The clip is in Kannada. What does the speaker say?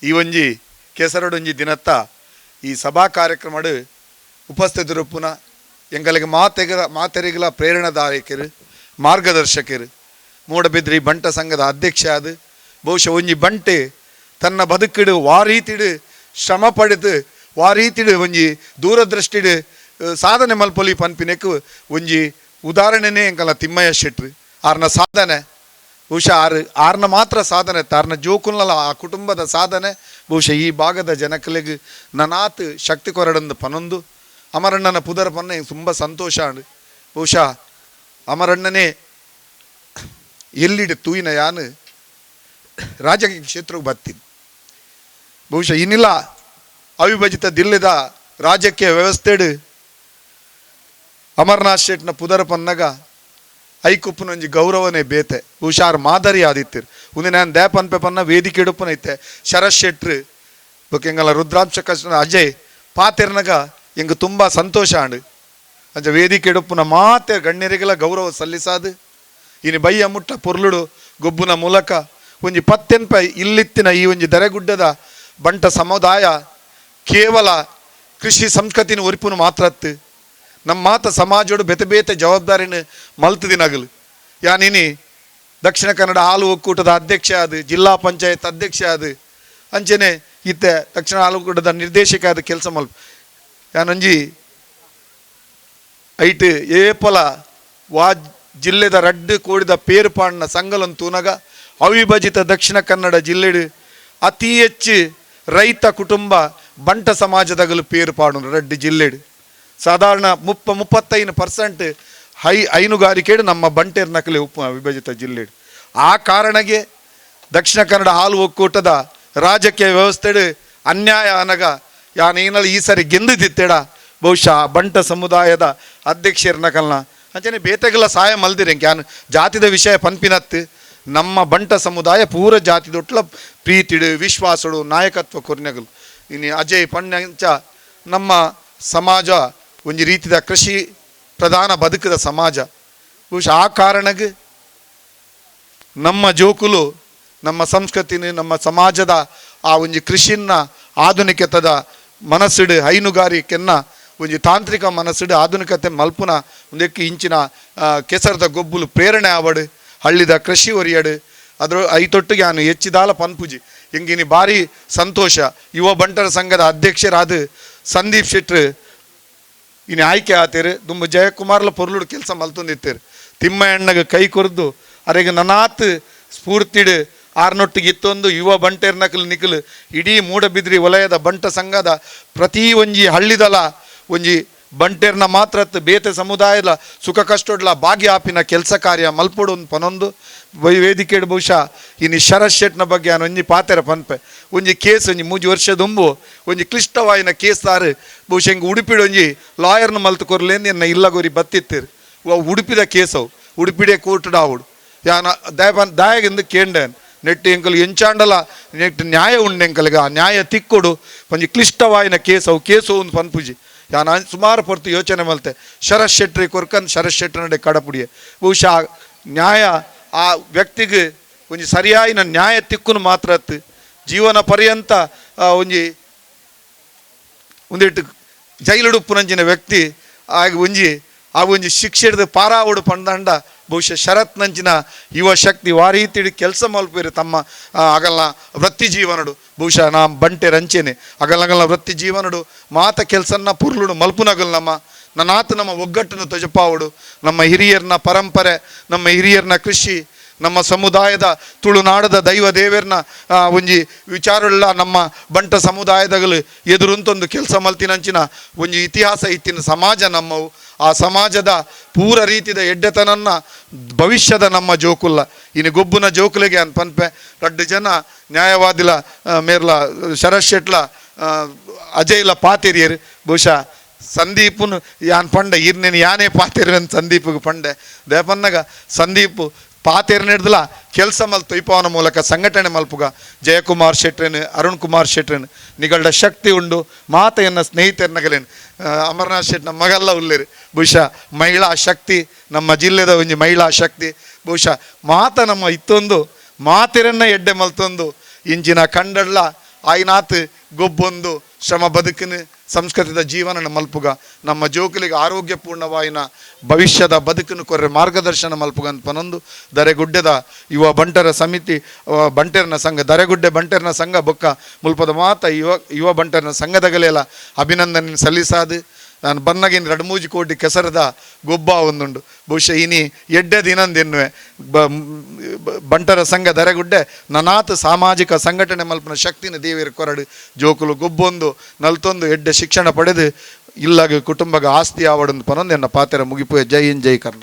ಈ ಒಂಜಿ ಕೆಸರಡೊಂಜಿ ದಿನತ್ತ ಈ ಸಭಾ ಕಾರ್ಯಕ್ರಮ ಉಪಸ್ಥಿತರು ಪುನಃ ಎಂಗಳಿಗೆ ಮಾತೆರಿಗಳ ಪ್ರೇರಣಾದಾಯಕರು ಮಾರ್ಗದರ್ಶಕರು ಮೂಡಬಿದ್ರಿ ಬಂಟ ಸಂಘದ ಅಧ್ಯಕ್ಷ ಅದು ಬಹುಶಃ ಒಂಜಿ ಬಂಟೆ ತನ್ನ ಬದುಕಿಡು ವಾರೀತಿಡು ಶ್ರಮ ಪಡೆದು ವಾರೀತಿಡು ಒಂಜಿ ದೂರದೃಷ್ಟಿಡು ಸಾಧನೆ ಮಲ್ಪೊಲಿ ಪನ್ಪಿನಕ್ಕೆ ಒಂಜಿ ಉದಾಹರಣೆನೇ ಎಂಕಲ್ಲ ತಿಮ್ಮಯ್ಯ ಶೆಟ್ರು ಆರ್ನ ಸಾಧನೆ ಬಹುಶಃ ಆರ್ನ ಮಾತ್ರ ಸಾಧನೆ ಆರ್ನ ಜೋಕುಲ್ನಲ್ಲ ಆ ಕುಟುಂಬದ ಸಾಧನೆ ಬಹುಶಃ ಈ ಭಾಗದ ಜನಕಲಿಗೆ ನನಾತ್ ಶಕ್ತಿ ಕೊರಡಂದು ಪನೊಂದು ಅಮರಣ್ಣನ ಪುದರ ಪನ್ನ ತುಂಬ ಸಂತೋಷ ಅಂಡು ಬಹುಶಃ ಅಮರಣ್ಣನೇ ಎಲ್ಲಿಡು ತೂಯಿನ ಯಾನು ರಾಜಕೀಯ ಕ್ಷೇತ್ರಕ್ಕೆ ಬರ್ತೀನಿ ಬಹುಶಃ ಇನ್ನಿಲ್ಲ ಅವಿಭಜಿತ ದಿಲ್ಲದ ರಾಜಕೀಯ ವ್ಯವಸ್ಥೆಡು ಅಮರನಾಥ್ ಶೆಟ್ನ ಪುದರ ಪನ್ನಗ ಐಕುಪ್ಪನೊಂಜಿ ಗೌರವನೇ ಬೇತೆ ಬಹುಶಃ ಮಾದರಿ ಆದಿತ್ಯರು ಉಂದು ನಾನು ದೇಪನ್ಪೆ ಪನ್ನ ವೇದಿಕೆ ಇಡುಪ್ಪನ ಐತೆ ಶರತ್ ಶೆಟ್ರು ಎಂಗಲ ರುದ್ರಾಂಶ ಕೃಷ್ಣ ಅಜಯ್ ಪಾತೆರ್ನಗ ಎಂಗೆ ತುಂಬ ಸಂತೋಷ ಅಂಡು ಅಂಚ ವೇದಿಕೆ ಇಡುಪ್ಪನ ಮಾತೆ ಗಣ್ಯರಿಗೆಲ್ಲ ಗೌರವ ಸಲ್ಲಿಸಾದು ಇನ್ನು ಬಯ್ಯ ಮುಟ್ಟ ಪೊರ್ಲುಡು ಗೊಬ್ಬುನ ಮೂಲಕ ಒಂಜಿ ಪತ್ತೆನ್ಪ ಇಲ್ಲಿತ್ತಿನ ಈ ಒಂಜಿ ದರೆಗುಡ್ಡದ ಬಂಟ ಸಮುದಾಯ ಕೇವಲ ಕೃಷಿ ಸಂಸ್ಕೃತಿನ ಒರಿಪುನು ಮಾತ್ರತ್ತು ನಮ್ಮ ಮಾತ ಸಮಾಜೋಡು ಬೇತೆ ಬೇತೆ ಜವಾಬ್ದಾರಿನ ಮಲ್ತದಿನಗಲು ಯಾನಿನಿ ದಕ್ಷಿಣ ಕನ್ನಡ ಹಾಲು ಒಕ್ಕೂಟದ ಅಧ್ಯಕ್ಷ ಅದು ಜಿಲ್ಲಾ ಪಂಚಾಯತ್ ಅಧ್ಯಕ್ಷ ಅದು ಅಂಚನೆ ಇತ್ತೆ ದಕ್ಷಿಣ ಹಾಲು ಒಕ್ಕೂಟದ ನಿರ್ದೇಶಕ ಅದು ಕೆಲಸ ಮಲ್ಪ ಯಾನಂಜಿ ಐಟ್ ಏಪಲ ವಾ ಜಿಲ್ಲೆದ ರಡ್ಡು ಕೂಡಿದ ಪೇರುಪಾಡಿನ ಸಂಗಲನ್ ತೂನಗ ಅವಿಭಜಿತ ದಕ್ಷಿಣ ಕನ್ನಡ ಜಿಲ್ಲೆಡು ಅತಿ ಹೆಚ್ಚು ರೈತ ಕುಟುಂಬ ಬಂಟ ಸಮಾಜದಗಲು ಪೇರುಪಾಡು ರಡ್ಡು ಜಿಲ್ಲೆಡು ಸಾಧಾರಣ 35% ಹೈನುಗಾರಿಕೆಡು ನಮ್ಮ ಬಂಟೇರ್ ನಕಲೆ ವಿಭಜಿತ ಜಿಲ್ಲೆಡು ಆ ಕಾರಣಗೆ ದಕ್ಷಿಣ ಕನ್ನಡ ಹಾಲು ಒಕ್ಕೂಟದ ರಾಜಕೀಯ ವ್ಯವಸ್ಥೆಡು ಅನ್ಯಾಯ ಅನಗ ಯಾನೇನಲ್ಲಿ ಈ ಸರಿ ಗೆಂದಿತ್ತೇಡ ಬಹುಶಃ ಬಂಟ ಸಮುದಾಯದ ಅಧ್ಯಕ್ಷರ ನಕಲ್ನ ಅಂಚನೆ ಬೇತೆಗೆಲ್ಲ ಸಹಾಯ ಮಲ್ದಿರೆಂಗೆ ಯಾನು ಜಾತಿದ ವಿಷಯ ಪನ್ಪಿನತ್ತು ನಮ್ಮ ಬಂಟ ಸಮುದಾಯ ಪೂರ ಜಾತಿದೊಟ್ಲ ಪ್ರೀತಿಡು ವಿಶ್ವಾಸಡು ನಾಯಕತ್ವ ಕೊರ್ನೆಗಲು ಇನ್ನು ಅಜಯ್ ಪಣ್ಯಂಚ ನಮ್ಮ ಸಮಾಜ ಒಂಜಿ ರೀತಿದ ಕೃಷಿ ಪ್ರಧಾನ ಬದುಕದ ಸಮಾಜ ಬಹುಶಃ ಆ ಕಾರಣಕ್ಕೆ ನಮ್ಮ ಜೋಕುಲು ನಮ್ಮ ಸಂಸ್ಕೃತಿನ ನಮ್ಮ ಸಮಾಜದ ಆ ಒಂಜಿ ಕೃಷಿನ ಆಧುನಿಕತದ ಮನಸ್ಸಿಡು ಹೈನುಗಾರಿಕೆನ್ನ ಒಂಜಿ ತಾಂತ್ರಿಕ ಮನಸ್ಸಿಡು ಆಧುನಿಕತೆ ಮಲ್ಪುನ ಒಂದಕ್ಕೆ ಇಂಚಿನ ಕೆಸರದ ಗೊಬ್ಬುಲು ಪ್ರೇರಣೆ ಆವಡು ಹಳ್ಳಿದ ಕೃಷಿ ಒರಿಯಡು ಅದ್ರ ಐತೊಟ್ಟಿಗೆ ನಾನು ಹೆಚ್ಚಿದಾಲ ಪನ್ಪುಜಿ ಎಂಗಿನಿ ಭಾರಿ ಸಂತೋಷ ಯುವ ಬಂಟರ ಸಂಘದ ಅಧ್ಯಕ್ಷರಾದ ಸಂದೀಪ್ ಶೆಟ್ರು ಇನ್ನು ಆಯ್ಕೆ ಆತೇರು ತುಂಬ ಜಯಕುಮಾರ್ಲ ಪೊರ್ಲುಡು ಕೆಲಸ ಮಲ್ತೊಂದಿತ್ತೇರು ತಿಮ್ಮಣ್ಣಗೆ ಕೈ ಕೊರ್ದು ಅರೆಗೆ ನನಾತ್ ಸ್ಫೂರ್ತಿಡು ಆರ್ನೊಟ್ಟಿಗೆ ಇತ್ತೊಂದು ಯುವ ಬಂಟೇರ್ ನಕಲು ನಿಕಲು ಇಡೀ ಮೂಡಬಿದ್ರಿ ವಲಯದ ಬಂಟ ಸಂಘದ ಪ್ರತಿ ಒಂಜಿ ಹಳ್ಳಿದಲ ಒಂಜಿ ಬಂಟೇರ್ನ ಮಾತ್ರ ಬೇತೆ ಸಮುದಾಯದ ಸುಖ ಕಷ್ಟೊಡ್ಲ ಭಾಗ್ಯ ಆಪಿನ ಕೆಲಸ ಕಾರ್ಯ ಮಲ್ಪೊಡು ಪನೊಂದು ವೇದಿಕೆ ಬಹುಶಃ ಇನ್ನು ಶರತ್ ಶೆಟ್ನ ಬಗ್ಗೆ ನಾನು ಒಂಜಿ ಪಾತೆರ ಪನ್ಪೆ ಒಂಜಿ ಕೇಸ್ ಒಂಜಿ 3 ವರ್ಷದುಂಬು ಒಂಜಿ ಕ್ಲಿಷ್ಟವಾಯಿನ ಕೇಸ್ ದಾರು ಬಹುಶಃ ಹಿಂಗೆ ಉಡುಪಿಡು ಒಂಜಿ ಲಾಯರ್ನ ಮಲ್ತು ಕೊರ್ಲೇಂದು ಎನ್ನ ಇಲ್ಲಗೋರಿ ಬತ್ತಿತ್ತೇರು ಉಡುಪಿದ ಕೇಸವು ಉಡುಪಿಡೆ ಕೋರ್ಟುಡು ಆವುಡು ಯಾನ ದಾಯಗಿಂದು ಕೇಂಡೇನ್ ನೆಟ್ಟು ಎಂಕಲು ಎಂಚಾಂಡಲ ನೆಟ್ಟು ನ್ಯಾಯ ಉಂಡೆಂಕಲ್ಗ ಆ ನ್ಯಾಯ ತಿಕ್ಕೊಡು ಒಂಜಿ ಕ್ಲಿಷ್ಟವಾಯಿನ ಕೇಸವು ಒಂದು ಪನ್ಪುಜಿ ಯಾನ ಸುಮಾರು ಪೊರ್ತು ಯೋಚನೆ ಮಲ್ತೆ ಶರತ್ ಶೆಟ್ರಿ ಕೊರ್ಕನ್ ಶರತ್ ಶೆಟ್ಟಿ ನಡೆ ಕಡಪುಡಿಯೆ ಬಹುಶಃ ನ್ಯಾಯ ಆ ವ್ಯಕ್ತಿಗೆ ಒಂಜಿ ಸರಿಯಾಯಿನ ನ್ಯಾಯ ತಿಕ್ಕುನು ಮಾತ್ರ ಜೀವನ ಪರ್ಯಂತ ಒಂದಿಟ್ಟು ಜೈಲುಡುಪ್ಪುನಂಚಿನ ವ್ಯಕ್ತಿ ಒಂಜಿ ಶಿಕ್ಷೆ ಹಿಡಿದು ಪಾರಾವಡು ಪಂಡಂಡ ಬಹುಶಃ ಶರತ್ ನಂಚಿನ ಯುವ ಶಕ್ತಿ ವಾರೀತಿಡಿ ಕೆಲಸ ಮಲ್ಪೇರು ತಮ್ಮ ಅಗಲ್ನ ವೃತ್ತಿ ಜೀವನಡು ಬಹುಶಃ ನಾ ಬಂಟೆ ರಂಚೆನೆ ಅಗಲ್ನಗಲ್ನ ವೃತ್ತಿ ಜೀವನಡು ಮಾತ ಕೆಲಸನ್ನ ಪುರ್ಲುಡು ಮಲ್ಪುನಗಲ್ ನನ್ನಾತ ನಮ್ಮ ಒಗ್ಗಟ್ಟನ್ನು ತೊಜಪಾವಡು ನಮ್ಮ ಹಿರಿಯರ್ನ ಪರಂಪರೆ ನಮ್ಮ ಹಿರಿಯರ್ನ ಕೃಷಿ ನಮ್ಮ ಸಮುದಾಯದ ತುಳುನಾಡದ ದೈವ ದೇವರ್ನ ಒಂಜಿ ವಿಚಾರಲ್ಲ ನಮ್ಮ ಬಂಟ ಸಮುದಾಯದಗಳು ಎದುರುಂತೊಂದು ಕೆಲಸ ಮಲ್ತಿನಂಚಿನ ಒಂಜಿ ಇತಿಹಾಸ ಇತ್ತಿನ ಸಮಾಜ ನಮ್ಮವು ಆ ಸಮಾಜದ ಪೂರ ರೀತಿದ ಎಡ್ಡೆತನನ್ನ ಭವಿಷ್ಯದ ನಮ್ಮ ಜೋಕುಲ್ಲ ಇನ್ನು ಗೊಬ್ಬುನ ಜೋಕುಲಿಗೆ ಅನ್ ಪನ್ಪೆ 2 ಜನ ನ್ಯಾಯವಾದಿಲ ಮೇರ್ಲ ಶರತ್ ಶೆಟ್ಲ ಅಜಯ್ಲ ಪಾತೆರಿಯರು ಬಹುಶಃ ಸಂದೀಪನು ಯಾನ್ ಪಂಡೆ ಇರ್ನೇನು ಯಾನೇ ಪಾತೆರಿಯನ್ ಸಂದೀಪ್ಗೆ ಪಂಡೆ ದೇಪನ್ನಗ ಸಂದೀಪ್ ಪಾತೆರ್ ನಡೆದಲ ಕೆಲಸ ಮಲ್ತು ಇಪ್ಪವನ ಮೂಲಕ ಸಂಘಟನೆ ಮಲ್ಪುಗ ಜಯಕುಮಾರ್ ಶೆಟ್ರೇನು ಅರುಣ್ ಕುಮಾರ್ ಶೆಟ್ರೇನು ನಿಗಳ್ಡ ಶಕ್ತಿ ಉಂಡು ಮಾತೆಯನ್ನ ಸ್ನೇಹಿತರನಗಲೇನು ಅಮರನಾಥ್ ಶೆಟ್ನ ಮಗಲ್ಲ ಉಳ್ಳೇರು ಬಹುಶಃ ಮಹಿಳಾ ಶಕ್ತಿ ನಮ್ಮ ಜಿಲ್ಲೆದ ಒಂಜಿ ಮಹಿಳಾ ಶಕ್ತಿ ಬಹುಶಃ ಮಾತ ನಮ್ಮ ಇತ್ತೊಂದು ಮಾತೆರನ್ನ ಎಡ್ಡೆ ಮಲ್ತೊಂದು ಇಂಚಿನ ಕಂಡಡ್ಲ ಆಯ್ನಾತ್ ಗೊಬ್ಬೊಂದು ಶ್ರಮ ಬದುಕನು ಸಂಸ್ಕೃತದ ಜೀವನ ಮಲ್ಪುಗ ನಮ್ಮ ಜೋಕುಲಿಗೆ ಆರೋಗ್ಯಪೂರ್ಣವಾಯಿನ ಭವಿಷ್ಯದ ಬದುಕನ್ನು ಕೊರ್ರೆ ಮಾರ್ಗದರ್ಶನ ಮಲ್ಪುಗ ಅಂತ ಪನೊಂದು ದರೆಗುಡ್ಡೆದ ಯುವ ಬಂಟರ ಸಮಿತಿ ಬಂಟೆರ್ನ ಸಂಘ ದರೆಗುಡ್ಡೆ ಬಂಟೆರ್ನ ಸಂಘ ಬೊಕ್ಕ ಮುಲ್ಪದ ಮಾತ ಯುವ ಬಂಟರ್ನ ಸಂಘದಗಲೆಲ್ಲ ಅಭಿನಂದನೆ ಸಲ್ಲಿಸಾದು ನಾನು ಬನ್ನಗಿನ 2-3 ಕೋಟಿ ಕೆಸರದ ಗೊಬ್ಬ ಒಂದುಂಡು ಬಹುಶಃ ಇನಿ ಎಡ್ಡೆ ದಿನಂದೆನ್ನುವೆ ಬಂಟರ ಸಂಘ ದರೆಗುಡ್ಡೆ ನನಾತ್ ಸಾಮಾಜಿಕ ಸಂಘಟನೆ ಮಲ್ಪನ ಶಕ್ತಿನ ದೇವಿರ ಕೊರಡು ಜೋಕುಲು ಗೊಬ್ಬೊಂದು ನಲ್ತೊಂದು ಎಡ್ಡೆ ಶಿಕ್ಷಣ ಪಡೆದು ಇಲ್ಲಾಗ ಕುಟುಂಬಗ ಆಸ್ತಿ ಆವಡೊಂದು ಪನೊಂದು ಎನ್ನ ಪಾತೆರ ಮುಗಿಪು ಜೈ ಹಿಂದ್ ಜೈ ಕರ್ನಾಟಕ.